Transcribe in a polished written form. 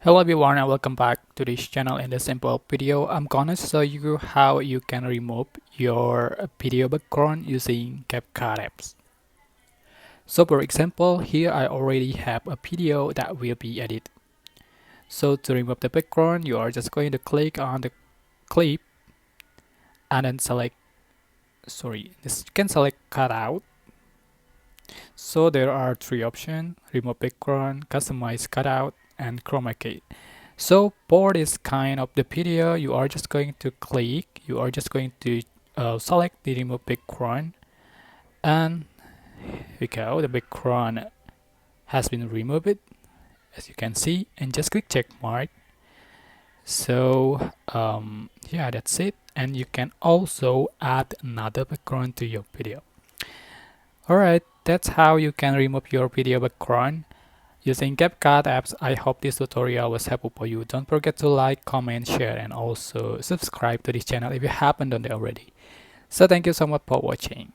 Hello everyone and welcome back to this channel. In this simple video, I'm gonna show you how you can remove your video background using CapCut apps. So for example, here I already have a video that will be edited. So to remove the background, you are just going to click on the clip and then you can select cutout. So there are three options: remove background, customize cutout, and chroma key. So for this kind of the video, you are just going to select the remove background, and here we go, the background has been removed as you can see, and just click check mark. So yeah, that's it, and you can also add another background to your video. Alright, that's how you can remove your video background using CapCut apps. I hope this tutorial was helpful for you. Don't forget to like, comment, share, and also subscribe to this channel if you haven't done it already. So thank you so much for watching.